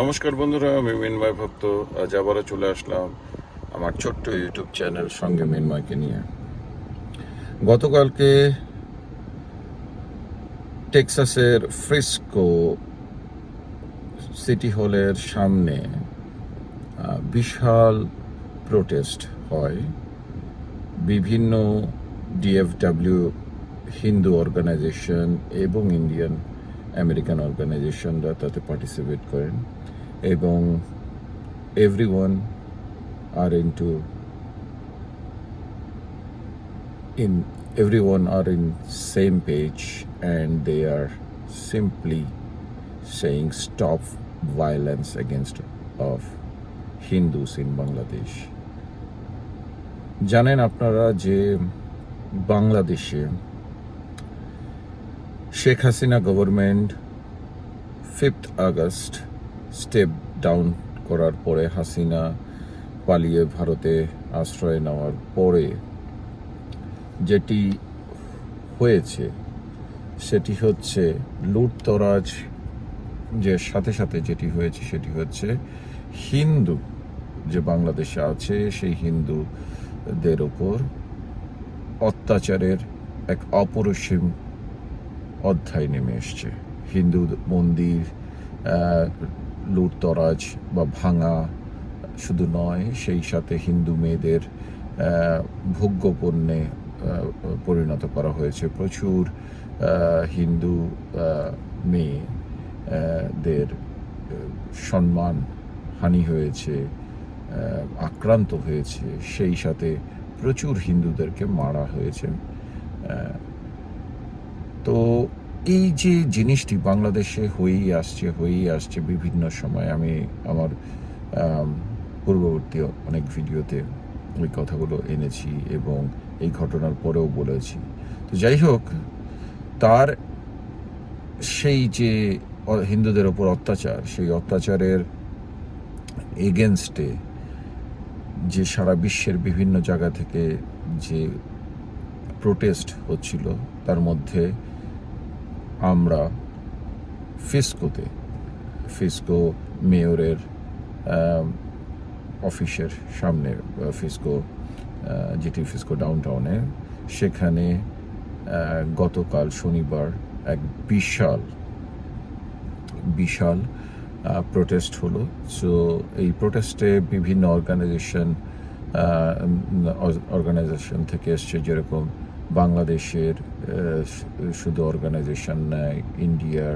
নমস্কার বন্ধুরা, আমি মিনময় ভক্ত। আজ আবারও চলে আসলাম আমার ছোট্ট ইউটিউব চ্যানেল সঙ্গে মিনময়কে নিয়ে। গতকালকে টেক্সাসের ফ্রিস্কো সিটি হলের সামনে বিশাল প্রোটেস্ট হয়। বিভিন্ন ডিএফডব্লিউ হিন্দু অর্গানাইজেশন এবং ইন্ডিয়ান আমেরিকান অর্গানাইজেশনরা তাতে পার্টিসিপেট করেন এবং everyone are everyone are in same page, and they are simply saying stop violence against of Hindus in Bangladesh. জানেন আপনারা যে বাংলাদেশে Sheikh Hasina government 5th August step down করার পরে, হাসিনা পালিয়ে ভারতে আশ্রয় নেওয়ার পরে যেটি হয়েছে সেটি হচ্ছে লুটতরাজ। যে সাথে সাথে যেটি হয়েছে সেটি হচ্ছে হিন্দু যে বাংলাদেশে আছে সেই হিন্দুদের ওপর অত্যাচারের এক অপরিসীম অধ্যায় নেমে এসছে। হিন্দু মন্দির লুটতরাজ বা ভাঙা শুধু নয়, সেই সাথে হিন্দু মেয়েদের ভোগ্যপণ্যে পরিণত করা হয়েছে। প্রচুর হিন্দু মেয়েদের সম্মান হানি হয়েছে, আক্রান্ত হয়েছে, সেই সাথে প্রচুর হিন্দুদেরকে মারা হয়েছে। তো এই যে জিনিসটি বাংলাদেশে হয়েই আসছে বিভিন্ন সময়। আমি আমার পূর্ববর্তী অনেক ভিডিওতে ওই কথাগুলো এনেছি এবং এই ঘটনার পরেও বলেছি। তো যাই হোক, তার সেই যে হিন্দুদের ওপর অত্যাচার, সেই অত্যাচারের এগেনস্টে যে সারা বিশ্বের বিভিন্ন জায়গা থেকে যে প্রোটেস্ট হচ্ছিল, তার মধ্যে আমরা ফিস্কো মেয়রের অফিসের সামনে, ফিস্কো ডাউনটাউনে, সেখানে গতকাল শনিবার এক বিশাল প্রোটেস্ট হলো। সো এই প্রোটেস্টে বিভিন্ন অর্গানাইজেশন থেকে এসছে, যেরকম বাংলাদেশের শুধু অর্গানাইজেশন নয়, ইন্ডিয়ার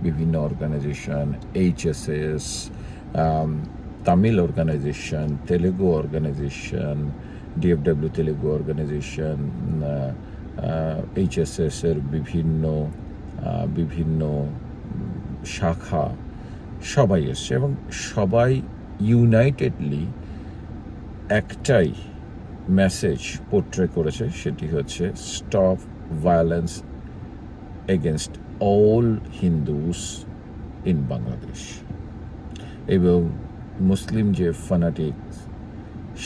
বিভিন্ন organization, HSS, Tamil organization, Telugu organization, DFW Telugu organization, HSS এর বিভিন্ন শাখা, সবাই এসছে এবং সবাই ইউনাইটেডলি একটাই মেসেজ পোর্ট্রে করেছে, সেটি হচ্ছে stop violence against all Hindus in Bangladesh. এবং মুসলিম যে ফানাটিক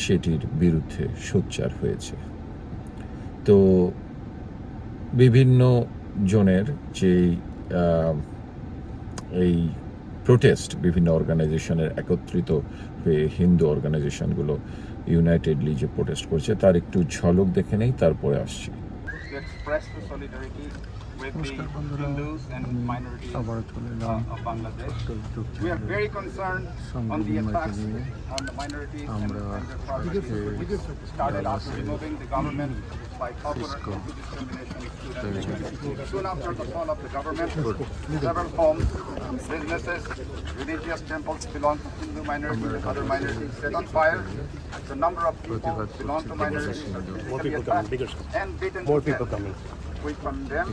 সেটির বিরুদ্ধে সোচ্চার হয়েছে। তো বিভিন্ন জনের যে এই প্রোটেস্ট, বিভিন্ন অর্গানাইজেশনের একত্রিত হয়ে হিন্দু অর্গানাইজেশনগুলো ইউনাইটেডলি যে প্রোটেস্ট করছে, তার একটু ঝলক দেখে নেই, তারপরে আসছি। With the Hindus and minorities of Bangladesh. We are very concerned on the attacks on the minorities and their property, which started after removing the government by popular anti-discrimination. Soon after the fall of the government, several homes, businesses, religious temples belong to Hindu minorities and other minorities set on fire. The number of people belong to minorities are physically attacked and beaten to death. We condemn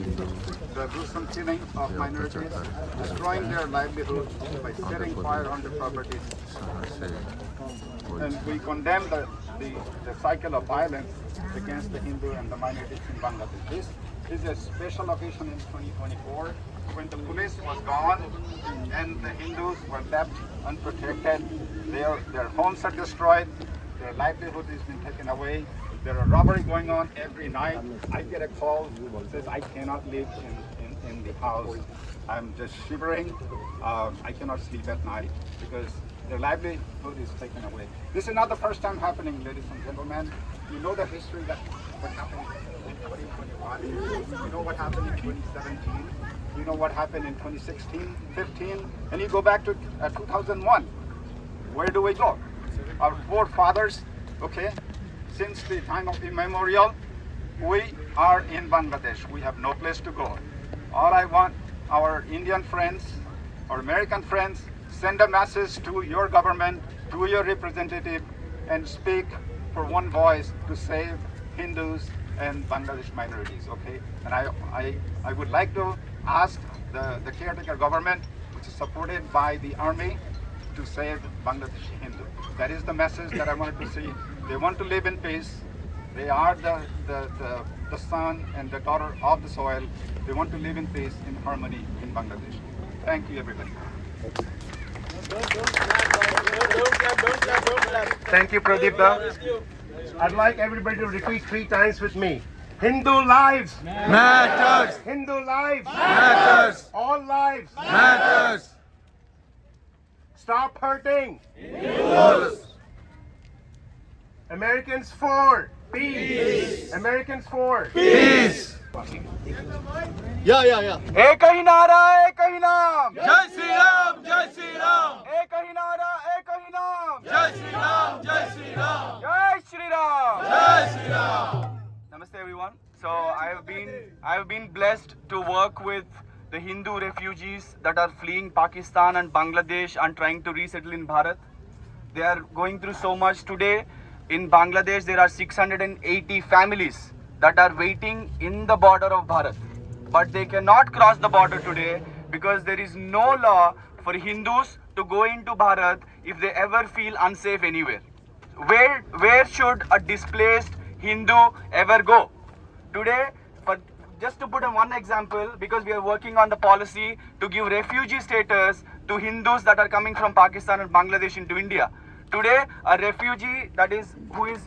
the gruesome killing of minorities, destroying their livelihoods by setting fire on their properties. And we condemn the cycle of violence against the Hindu and the minorities in Bangladesh. This is a special occasion in 2024 when the police was gone and the Hindus were left unprotected. Their homes are destroyed, their livelihood has been taken away. There are robbery going on every night. I get a call that says I cannot live in the house I'm just shivering. I cannot sleep at night because their livelihood is taken away. This is not the first time happening, ladies and gentlemen. You know the history that what happened in 2021. You know what happened in 2017. You know what happened in 2016, 15, and you go back to 2001. Where do we go? Our forefathers, okay, since the time of immemorial, we are in Bangladesh. We have no place to go. All I want, our Indian friends, our American friends, send a message to your government, to your representative, and speak for one voice to save Hindus and Bangladesh minorities, okay? And I would like to ask the caretaker government, which is supported by the army, to save Bangladeshi Hindu. That is the message that I wanted to see. They want to live in peace. They are the son and the daughter of the soil. They want to live in peace, in harmony in Bangladesh. Thank you, everybody. Thank you, Pradeep. I'd like everybody to repeat 3 times with me. Hindu lives Matters! Hindu lives Matters! all lives Matters! Stop hurting Americans for peace. Americans for Peace! एक ही नारा, एक ही नाम। जय श्री राम! जय श्री राम! एक ही नारा, एक ही नाम। जय श्री राम! जय Shri Ram! Jai Shri Ram. जय Shri Ram! Namaste everyone. So I have been blessed to work with the Hindu refugees that are fleeing Pakistan and Bangladesh and trying to resettle in Bharat. They are going through so much today. In Bangladesh there are 680 families that are waiting in the border of Bharat. But they cannot cross the border today because there is no law for Hindus to go into Bharat if they ever feel unsafe anywhere. Where should a displaced Hindu ever go? Today, just to put in one example, because we are working on the policy to give refugee status to Hindus that are coming from Pakistan and Bangladesh into India. Today, a refugee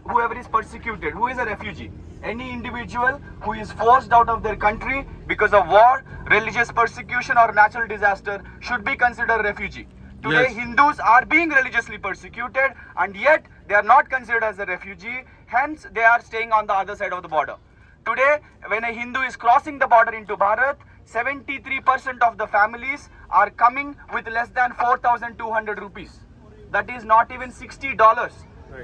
whoever is persecuted, who is a refugee? Any individual who is forced out of their country because of war, religious persecution or natural disaster should be considered a refugee. Today, Yes. Hindus are being religiously persecuted and yet they are not considered as a refugee, hence they are staying on the other side of the border. Today, when a Hindu is crossing the border into Bharat, 73% of the families are coming with less than 4,200 rupees. That is not even $60.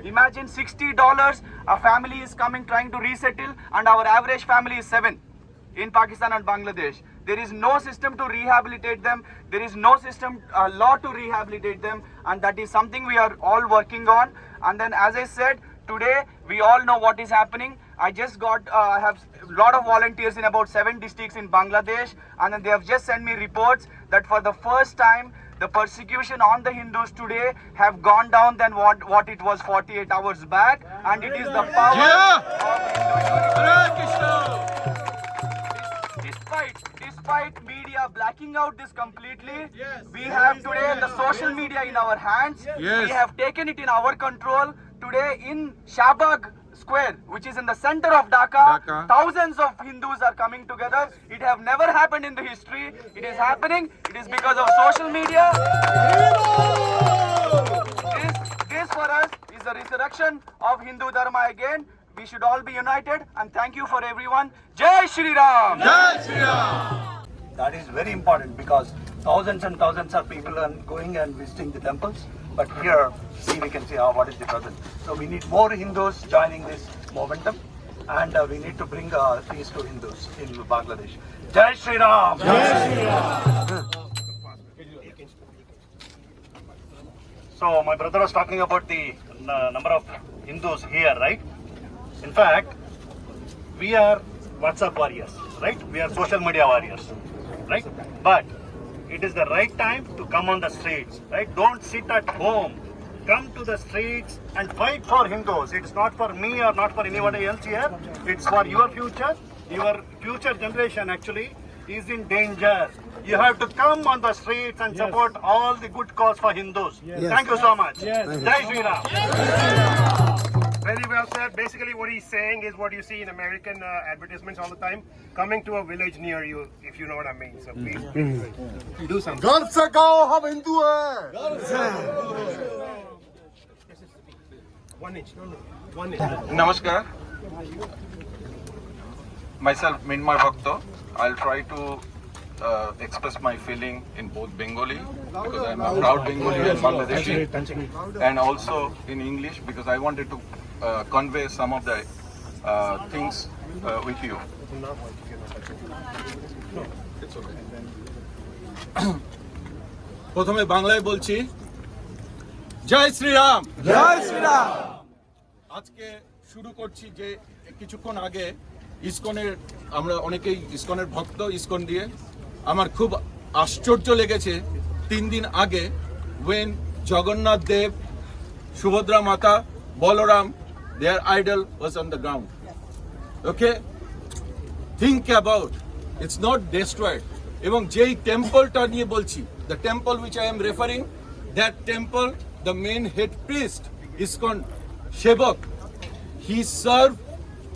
Imagine $60, a family is coming trying to resettle and our average family is 7 in Pakistan and Bangladesh. There is no system to rehabilitate them. There is no system, law to rehabilitate them, and that is something we are all working on. And then, as I said, today we all know what is happening. I just have a lot of volunteers in about 7 districts in Bangladesh, and then they have just sent me reports that for the first time, the persecution on the Hindus today have gone down than what it was 48 hours back, and it is the power of Hindu unity. Despite media blacking out this completely, we have today the social media in our hands. Yes. We have taken it in our control. Today in Shahbag Square, which is in the center of Dhaka, thousands of Hindus are coming together. It have never happened in the history. It is happening. It is because of social media. This for us is the resurrection of Hindu Dharma again. We should all be united, and thank you for everyone. Jai Shri Ram! जय Shri Ram! That is very important because thousands and thousands of people are going and visiting the temples. But here, we can see what is the present. So we need more Hindus joining this momentum, and we need to bring peace to Hindus in Bangladesh. Jai Shri Ram! So my brother was talking about the number of Hindus here, right? In fact, we are WhatsApp warriors, right? We are social media warriors, right? But it is the right time to come on the streets, right? Don't sit at home. Come to the streets and fight for Hindus. It's not for me or not for anybody else here. It's for your future. Your future generation actually is in danger. You have to come on the streets and support all the good cause for Hindus. Thank you so much. Jai Shri Ram. Very well said. Basically, what he's saying is what you see in American advertisements all the time, coming to a village near you, if you know what I mean. So please do something. घर से गाओ हम हिंदू हैं 1 inch, no, 1 inch. Namaskar. Myself Minmay Bhakta. I'll try to express my feeling in both Bengali because I'm a proud Bengali and Bangladeshi, and also in English because I wanted to convey some of the things with you. প্রথমে বাংলায় বলছি জয় শ্রীরাম। जय श्री राम আজকে শুরু করছি যে কিছুক্ষণ আগে ইসকনের আমরা অনেকেই ইসকনের ভক্ত ইসকন দিয়ে আমার খুব আশ্চর্য লেগেছে 3 দিন আগে when জগন্নাথ দেব সুভদ্রা মাতা Balaram their idol was on the ground. Okay, think about it's not destroyed. এবং যেই টেম্পলটা নিয়ে বলছি the temple which I am referring, that temple the main head priest ISKCON Shevak, he served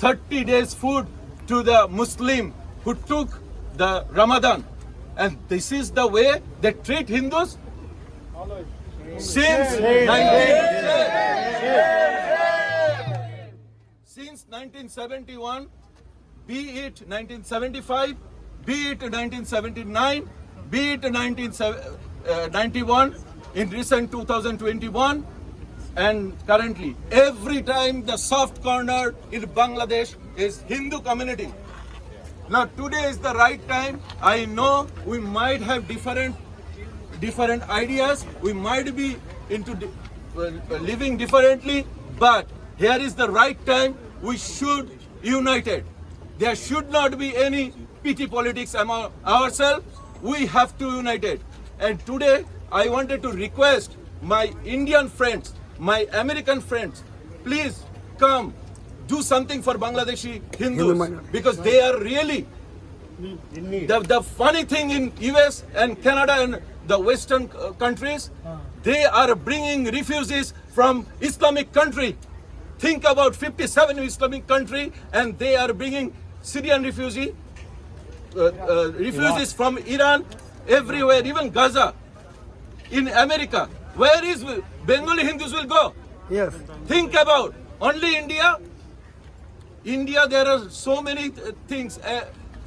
30 days food to the Muslim who took the Ramadan, and this is the way they treat Hindus since 1971, be it 1975, be it 1979, be it 1991, in recent 2021, and currently every time the soft corner in Bangladesh is Hindu community. Now today is the right time. I know we might have different ideas, we might be into living differently, but here is the right time. We should united. There should not be any petty politics among ourselves. We have to unite. And today I wanted to request my Indian friends, my American friends, please come do something for Bangladeshi Hindus because they are really the funny thing in US and Canada and the Western countries, they are bringing refugees from Islamic country. Think about 57 Islamic country and they are bringing Syrian refugees from Iran everywhere, even Gaza. In America, where is Bengali Hindus will go? Yes. Think about only India. There are so many things.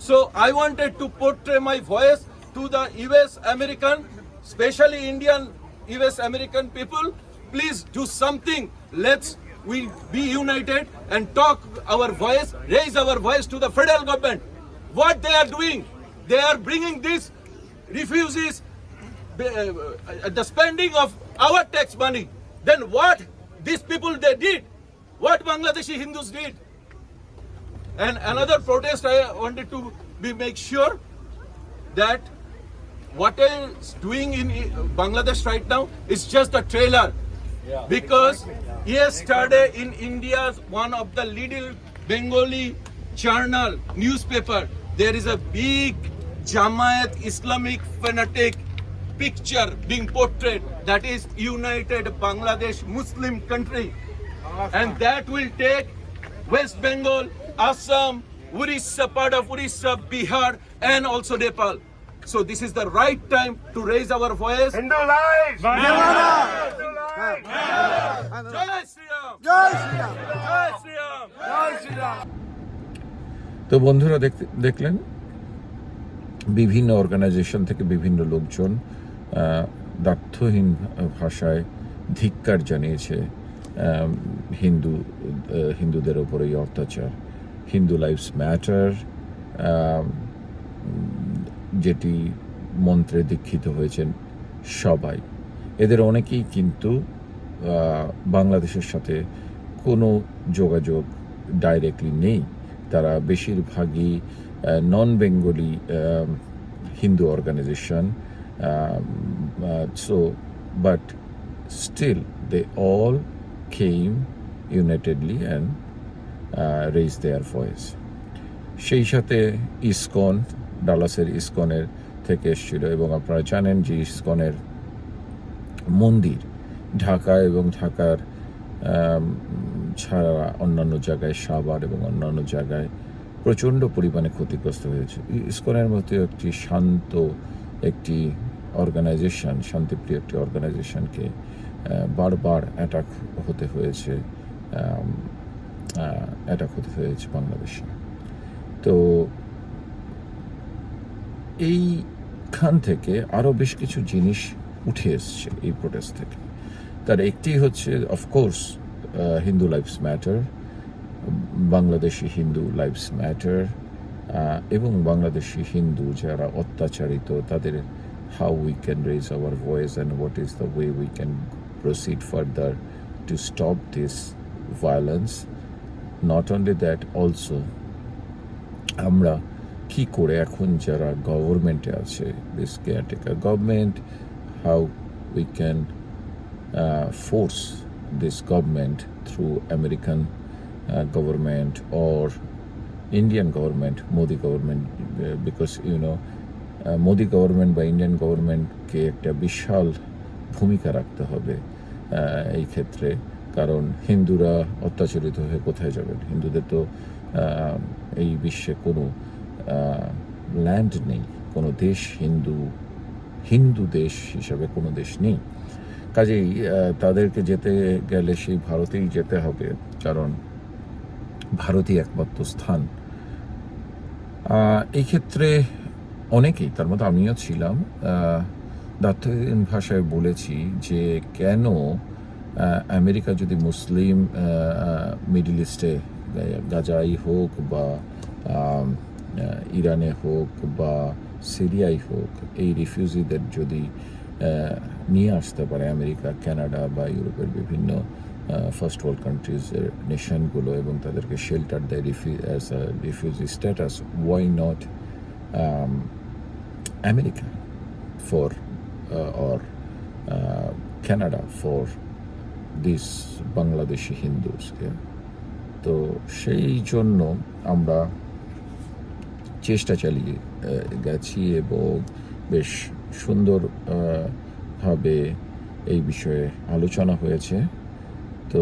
So I wanted to portray my voice to the US American, especially Indian US American people. Please do something. Let's we be united and talk our voice, raise our voice to the federal government. What they are doing, they are bringing these refugees at the spending of our tax money. Then what these people they did, what Bangladeshi Hindus did. And another protest I wanted to make sure that what is doing in Bangladesh right now is just a trailer. Because yesterday in India, one of the little Bengali journal newspaper, there is a big Jamaat Islamic fanatic picture being portrayed, that is United Bangladesh Muslim country, and that will take West Bengal, Assam, Orissa, part of Orissa, Bihar, and also Nepal. So this is the right time to raise our voice. Hindu lives! Hindu lives! Jai Shri Ram! जय Shri Ram Jai Shri Ram! जय श्री राम তো বন্ধুরা দেখলেন বিভিন্ন organisation থেকে বিভিন্ন লোকজন দ্ব্যর্থহীন ভাষায় ধিক্কার জানিয়েছে হিন্দুদের ওপর এই অত্যাচার। হিন্দু লাইভস ম্যাটার যেটি মন্ত্রে দীক্ষিত হয়েছেন সবাই, এদের অনেকেই কিন্তু বাংলাদেশের সাথে কোনো যোগাযোগ ডাইরেক্টলি নেই। তারা বেশিরভাগই non Bengali Hindu organization, so but still they all came unitedly and raised their voice. সেই সাথে ইসকন, ডালাসের ইসকনের থেকে এসেছিল, এবং আপনারা জানেন যে ইসকনের মন্দির ঢাকা এবং ঢাকার ছাড়া অন্যান্য জায়গায় সাভার এবং অন্যান্য জায়গায় প্রচণ্ড পরিমাণে ক্ষতিগ্রস্ত হয়েছে। ইসকনের মতো একটি শান্ত একটি অর্গানাইজেশন, শান্তিপ্রিয় একটি অর্গানাইজেশনকে বারবার অ্যাটাক হতে হয়েছে বাংলাদেশে। তো এইখান থেকে আরও বেশ কিছু জিনিস উঠে এসছে এই প্রোটেস্ট থেকে। তার একটি হচ্ছে of course Hindu lives matter, Bangladeshi Hindu lives matter, এবং বাংলাদেশি হিন্দু যারা অত্যাচারিত তাদের how we can raise our voice and what is the way we can proceed further to stop this violence. Not only that, also আমরা কি করে এখন যারা গভর্নমেন্টে আছে, this caretaker government, how we can force this government through American government or Indian government, Modi government, because Modi government বা Indian গভর্নমেন্টকে একটা বিশাল ভূমিকা রাখতে হবে এই ক্ষেত্রে। কারণ হিন্দুরা অত্যাচারিত হয়ে কোথায় যাবেন? হিন্দুদের তো এই বিশ্বে কোনো ল্যান্ড নেই, কোনো দেশ হিন্দু দেশ হিসাবে কোনো দেশ নেই। কাজেই তাদেরকে যেতে গেলে সেই ভারতেই যেতে হবে, কারণ ভারতই একমাত্র স্থান। এই ক্ষেত্রে অনেকেই, তার মধ্যে আমিও ছিলাম, দার্থহীন ভাষায় বলেছি যে কেন আমেরিকা যদি মুসলিম মিডল ইস্টে, গাজাই হোক বা ইরানে হোক বা সিরিয়াই হোক, এই রিফিউজিদের যদি নিয়ে আসতে পারে আমেরিকা, কানাডা বা ইউরোপের বিভিন্ন ফার্স্ট ওয়ার্ল্ড কান্ট্রিজের নেশনগুলো, এবং তাদেরকে শেল্টার দেয় as a refugee status, why not America for or Canada for these Bangladeshi Hindus? তো সেই জন্য আমরা চেষ্টা চালিয়ে গেছি এবং বেশ সুন্দরভাবে এই বিষয়ে আলোচনা হয়েছে। তো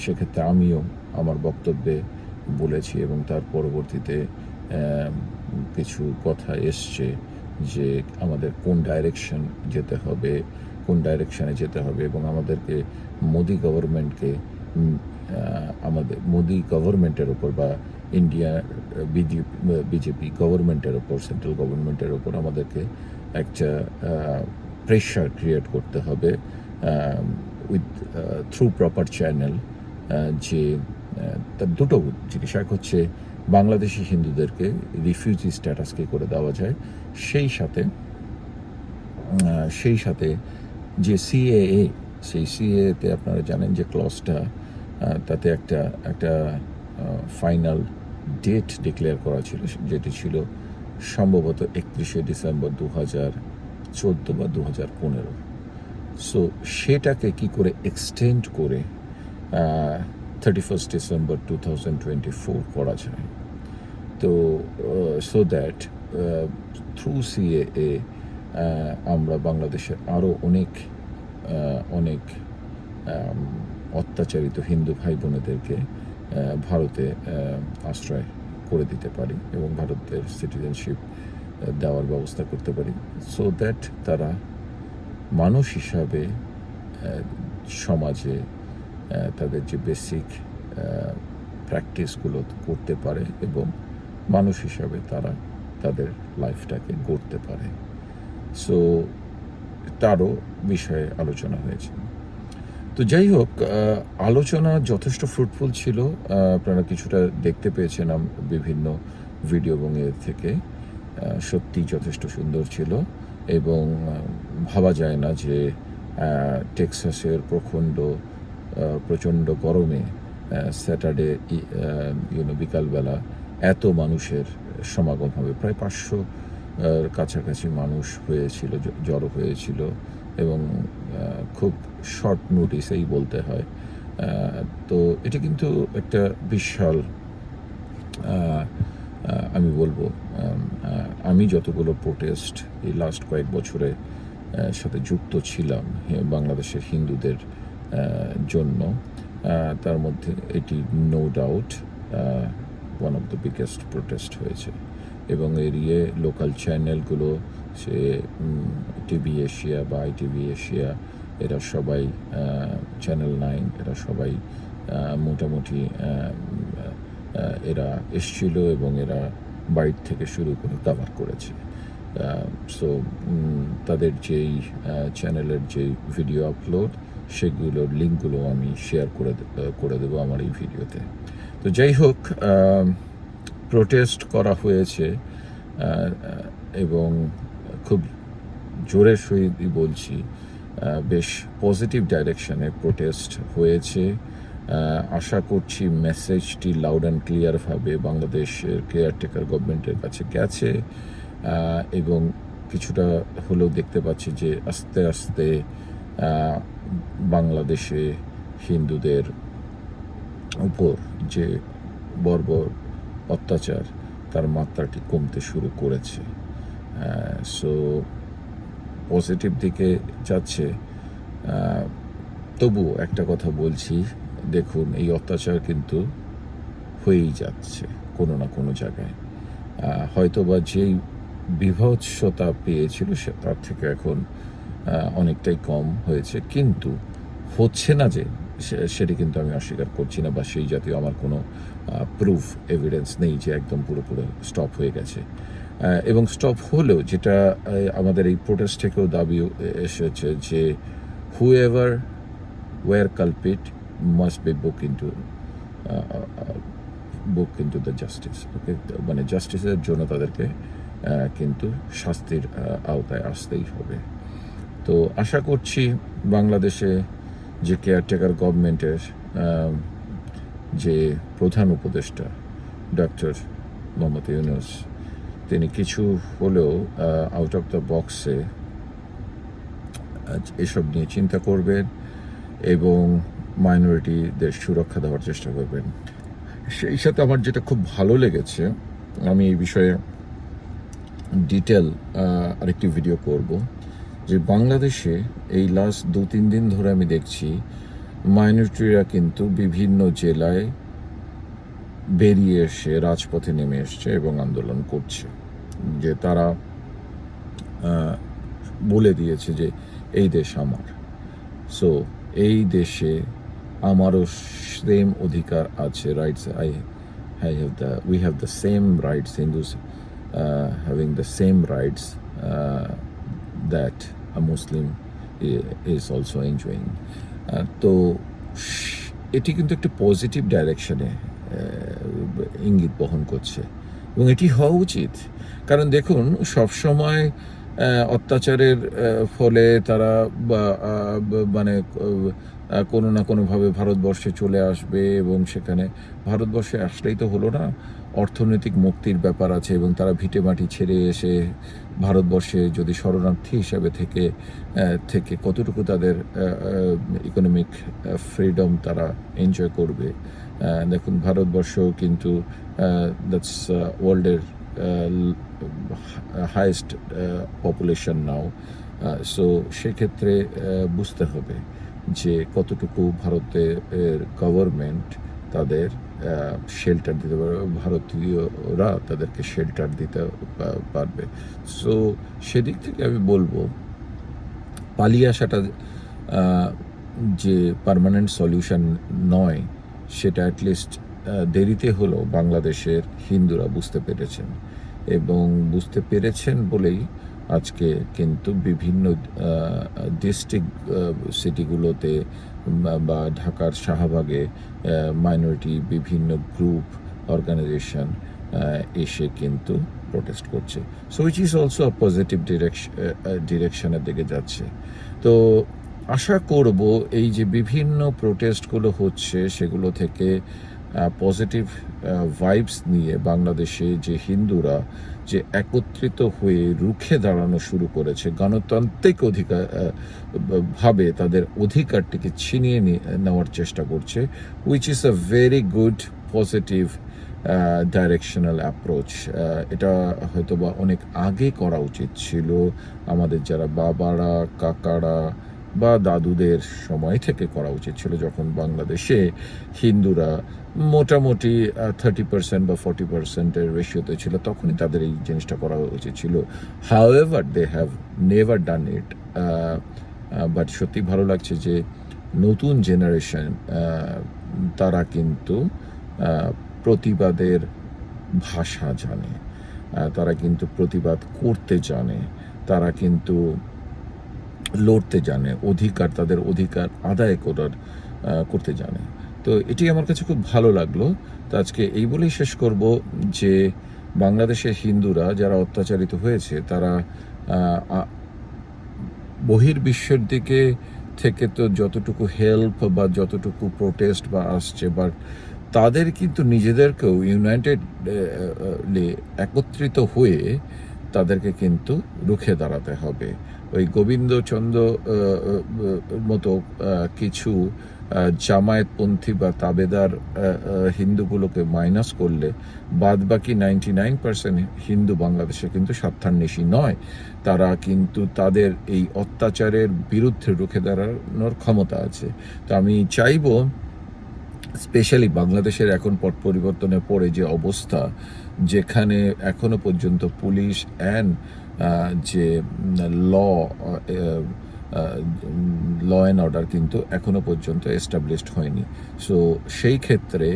সেক্ষেত্রে আমিও আমার বক্তব্যে বলেছি এবং তার পরবর্তীতে কিছু কথা এসছে যে আমাদের কোন ডাইরেকশনে যেতে হবে এবং আমাদেরকে মোদি গভর্নমেন্টের ওপর বা ইন্ডিয়া বিজেপি গভর্নমেন্টের ওপর, সেন্ট্রাল গভর্নমেন্টের ওপর আমাদেরকে একটা প্রেশার ক্রিয়েট করতে হবে উইথ থ্রু প্রপার চ্যানেল। যে তার দুটো জিনিস, এক হচ্ছে বাংলাদেশি হিন্দুদেরকে রিফিউজি স্ট্যাটাস কি করে দেওয়া যায়, সেই সাথে যে সিএএ, সেই সিএতে আপনারা জানেন যে ক্লজটা, তাতে একটা ফাইনাল ডেট ডিক্লেয়ার করা ছিল, যেটি ছিল সম্ভবত 31শে ডিসেম্বর 2014 বা 2015। সো সেটাকে কি করে এক্সটেন্ড করে 31 ডিসেম্বর 2024 করা যায়। তো সো দ্যাট থ্রু সিএএ আমরা বাংলাদেশের আরও অনেক অত্যাচারিত হিন্দু ভাই বোনেদেরকে ভারতে আশ্রয় করে দিতে পারি এবং ভারতের সিটিজেনশিপ দেওয়ার ব্যবস্থা করতে পারি, সো দ্যাট তারা মানুষ হিসাবে সমাজে তাদের যে বেসিক প্র্যাকটিসগুলো করতে পারে এবং মানুষ হিসাবে তারা তাদের লাইফটাকে গড়তে পারে। সো তারও বিষয়ে আলোচনা হয়েছে। তো যাই হোক, আলোচনা যথেষ্ট ফ্রুটফুল ছিল, আপনারা কিছুটা দেখতে পেয়েছেন বিভিন্ন ভিডিও এবং এর থেকে। সত্যি যথেষ্ট সুন্দর ছিল এবং ভাবা যায় না যে টেক্সাসের প্রচণ্ড গরমে স্যাটারডে বিকালবেলা এত মানুষের সমাগম হবে। প্রায় 500 কাছাকাছি মানুষ জড়ো হয়েছিল এবং খুব শর্ট নোটিসেই বলতে হয়। তো এটা কিন্তু একটা বিশাল, আমি বলবো, আমি যতগুলো প্রোটেস্ট এই লাস্ট কয়েক বছরে সাথে যুক্ত ছিলাম বাংলাদেশের হিন্দুদের জন্য, তার মধ্যে এটি no doubt one of the biggest protest হয়েছে, এবং এরিয়ে লোকাল চ্যানেলগুলো, সে টিভি এশিয়া বা ITV এশিয়া, এরা সবাই, চ্যানেল 9, এরা সবাই মোটামুটি এরা এসছিল এবং এরা বাইট থেকে শুরু করে কভার করেছে। সো তাদের যেই চ্যানেলের যেই ভিডিও আপলোড, সেগুলোর লিঙ্কগুলো আমি শেয়ার করে দেবো আমার এই ভিডিওতে। তো যাই হোক, প্রোটেস্ট করা হয়েছে এবং খুব জোরের সহিতই বলছি, বেশ পজিটিভ ডাইরেকশনে প্রোটেস্ট হয়েছে। আশা করছি মেসেজটি লাউড অ্যান্ড ক্লিয়ারভাবে বাংলাদেশের কেয়ারটেকার গভর্নমেন্টের কাছে গেছে, এবং কিছুটা হলেও দেখতে পাচ্ছি যে আস্তে আস্তে বাংলাদেশে হিন্দুদের উপর যে বর্বর অত্যাচার, তার মাত্রাটি কমতে শুরু করেছে। সো পজিটিভ দিকে যাচ্ছে। তবু একটা কথা বলছি, দেখুন এই অত্যাচার কিন্তু হয়েই যাচ্ছে কোনো না কোনো জায়গায়। হয়তোবা যেই বিভৎসতা পেয়েছিল সে তার থেকে এখন অনেকটাই কম হয়েছে, কিন্তু হচ্ছে না যে সেটি কিন্তু আমি অস্বীকার করছি না, বা সেই জাতীয় আমার কোনো প্রুফ এভিডেন্স নেই যে একদম পুরোপুরি স্টপ হয়ে গেছে। এবং স্টপ হলেও যেটা আমাদের এই প্রোটেস্ট থেকেও দাবি এসেছে যে whoever were culprit must be book into the justice. Okay, মানে জাস্টিসের জন্য তাদেরকে কিন্তু শাস্তির আওতায় আসতেই হবে। তো আশা করছি বাংলাদেশে যে কেয়ারটেকার গভর্নমেন্টের যে প্রধান উপদেষ্টা ডক্টর মোহাম্মদ ইউনূস, তিনি কিছু হলেও আউট অফ দ্য বক্সে এসব নিয়ে চিন্তা করবেন এবং মাইনরিটিদের সুরক্ষা দেওয়ার চেষ্টা করবেন। সেই সাথে আমার যেটা খুব ভালো লেগেছে, আমি এই বিষয়ে ডিটেল আরেকটি ভিডিও করব, যে বাংলাদেশে এই লাস্ট 2-3 দিন ধরে আমি দেখছি মাইনরিটিরা কিন্তু বিভিন্ন জেলায় বেরিয়ে এসে রাজপথে নেমে এসছে এবং আন্দোলন করছে, যে তারা বলে দিয়েছে যে এই দেশ আমার। সো এই দেশে আমারও সেম অধিকার আছে, rights we have the same rights, Hindus having the same rights that a Muslim is also enjoying. তো এটি কিন্তু একটা পজিটিভ ডাইরেকশনে ইঙ্গিত বহন করছে, এবং এটি হওয়া উচিত। কারণ দেখুন, সবসময় অত্যাচারের ফলে তারা মানে কোনো না কোনোভাবে ভারতবর্ষে চলে আসবে, এবং সেখানে ভারতবর্ষে আসলেই তো হলো না, অর্থনৈতিক মুক্তির ব্যাপার আছে, এবং তারা ভিটে মাটি ছেড়ে এসে ভারতবর্ষে যদি শরণার্থী হিসাবে থেকে কতটুকু তাদের ইকোনমিক ফ্রিডম তারা এনজয় করবে। দেখুন, ভারতবর্ষ কিন্তু দ্যাটস ওয়ার্ল্ডের হাইয়েস্ট পপুলেশন নাও। সো সেক্ষেত্রে বুঝতে হবে যে কতটুকু ভারতের গভর্নমেন্ট তাদের শেল্টার দিতে পারবে, ভারতীয়রা তাদেরকে শেল্টার দিতে পারবে। সো সেদিক থেকে আমি বলবো, পালিয়ে আসাটা যে পার্মানেন্ট সলিউশন নয়, সেটা অ্যাটলিস্ট দেরিতে হলেও বাংলাদেশের হিন্দুরা বুঝতে পেরেছেন, এবং বুঝতে পেরেছেন বলেই আজকে কিন্তু বিভিন্ন ডিস্ট্রিক্ট সিটিগুলোতে বা ঢাকার শাহবাগে মাইনরিটি বিভিন্ন গ্রুপ অর্গানাইজেশন এসে কিন্তু প্রোটেস্ট করছে। So which is also a positive ডিরেকশনের দিকে যাচ্ছে। তো আশা করব এই যে বিভিন্ন প্রোটেস্টগুলো হচ্ছে, সেগুলো থেকে পজিটিভ ভাইবস নিয়ে বাংলাদেশে যে হিন্দুরা যে একত্রিত হয়ে রুখে দাঁড়ানো শুরু করেছে, গণতান্ত্রিক ভাবে তাদের অধিকারটিকে ছিনিয়ে নেওয়ার চেষ্টা করছে, which is a very good positive directional approach. এটা হয়তোবা অনেক আগে করা উচিত ছিল। আমাদের যারা বাবারা, কাকারা, বা দাদুদের সময় থেকে করা উচিত ছিল, যখন বাংলাদেশে হিন্দুরা মোটামুটি 30% বা 40%-এর রেশিওতে ছিল, তখনই তাদের এই জিনিসটা করা উচিত ছিল। However they have never done it. But সত্যি ভালো লাগছে যে নতুন জেনারেশন তারা কিন্তু প্রতিবাদের ভাষা জানে, তারা কিন্তু প্রতিবাদ করতে জানে, তারা কিন্তু লড়তে জানে, তাদের অধিকার আদায় করতে জানে। তো এটি আমার কাছে খুব ভালো লাগলো। তো আজকে এই বলেই শেষ করব যে বাংলাদেশের হিন্দুরা যারা অত্যাচারিত হয়েছে, তারা বহির্বিশ্বের দিকে থেকে তো যতটুকু হেল্প বা যতটুকু প্রোটেস্ট বা আসছে, বাট তাদের কিন্তু নিজেদেরকেও একত্রিত হয়ে তাদেরকে কিন্তু রুখে দাঁড়াতে হবে। ওই গোবিন্দচন্দ্র মতো কিছু জামায়াতপন্থী বা তাবেদার হিন্দুগুলোকে মাইনাস করলে বাদ বাকি 99% হিন্দু বাংলাদেশে কিন্তু স্বার্থান্বেষী নয়। তারা কিন্তু তাদের এই অত্যাচারের বিরুদ্ধে রুখে দাঁড়ানোর ক্ষমতা আছে। তো আমি চাইবো, স্পেশালি বাংলাদেশের এখন পট পরিবর্তনের পরে যে অবস্থা, যেখানে এখনো পর্যন্ত পুলিশ অ্যান্ড যে ল অ্যান্ড অর্ডার কিন্তু এখনো পর্যন্ত এস্টাবলিশড হয়নি। সো সেই ক্ষেত্রে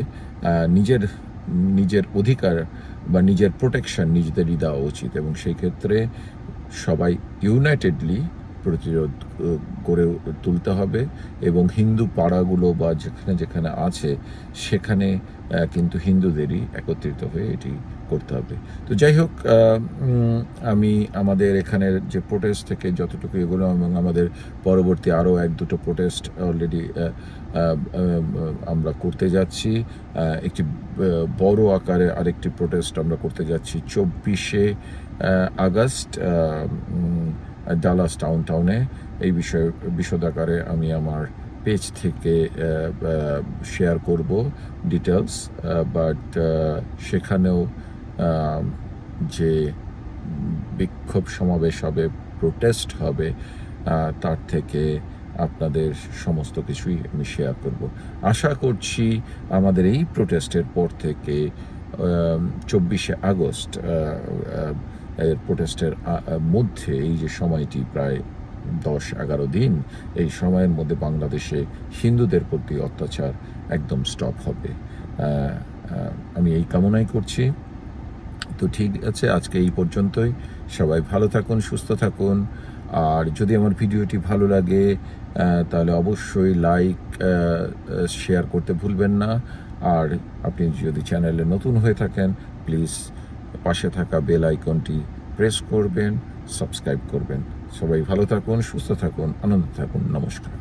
নিজের অধিকার বা নিজের প্রোটেকশন নিজেদেরই দেওয়া উচিত, এবং সেই ক্ষেত্রে সবাই ইউনাইটেডলি প্রতিরোধ গড়ে তুলতে হবে, এবং হিন্দু পাড়াগুলো বা যেখানে যেখানে আছে সেখানে কিন্তু হিন্দুদেরই একত্রিত হয়ে এটি করতে হবে। তো যাই হোক, আমি আমাদের এখানের যে প্রোটেস্ট থেকে যতটুকু এগুলো, এবং আমাদের পরবর্তী আরও 1-2টো প্রোটেস্ট অলরেডি আমরা করতে যাচ্ছি। একটি বড় আকারে আরেকটি প্রোটেস্ট আমরা করতে যাচ্ছি 24শে আগস্ট ডালাস টাউনে। এই বিষয়ে বিশদ-আকারে আমি আমার পেজ থেকে শেয়ার করব ডিটেলস, বাট সেখানেও যে বিক্ষোভ সমাবেশ হবে, প্রোটেস্ট হবে, তার থেকে আপনাদের সমস্ত কিছুই আমি শেয়ার করব। আশা করছি আমাদের এই প্রোটেস্টের পর থেকে 24শে আগস্ট এর প্রোটেস্টের মধ্যে এই যে সময়টি প্রায় 10-11 দিন, এই সময়ের মধ্যে বাংলাদেশে হিন্দুদের প্রতি অত্যাচার একদম স্টপ হবে। আমি এই কামনাই করছি। তো ঠিক আছে, আজকে এই পর্যন্তই। সবাই ভালো থাকুন, সুস্থ থাকুন। আর যদি আমার ভিডিওটি ভালো লাগে তাহলে অবশ্যই লাইক শেয়ার করতে ভুলবেন না। আর আপনি যদি চ্যানেলে নতুন হয়ে থাকেন, প্লিজ পাশে থাকা বেল আইকনটি প্রেস করবেন, সাবস্ক্রাইব করবেন। সবাই ভালো থাকুন, সুস্থ থাকুন, আনন্দ থাকুন। নমস্কার।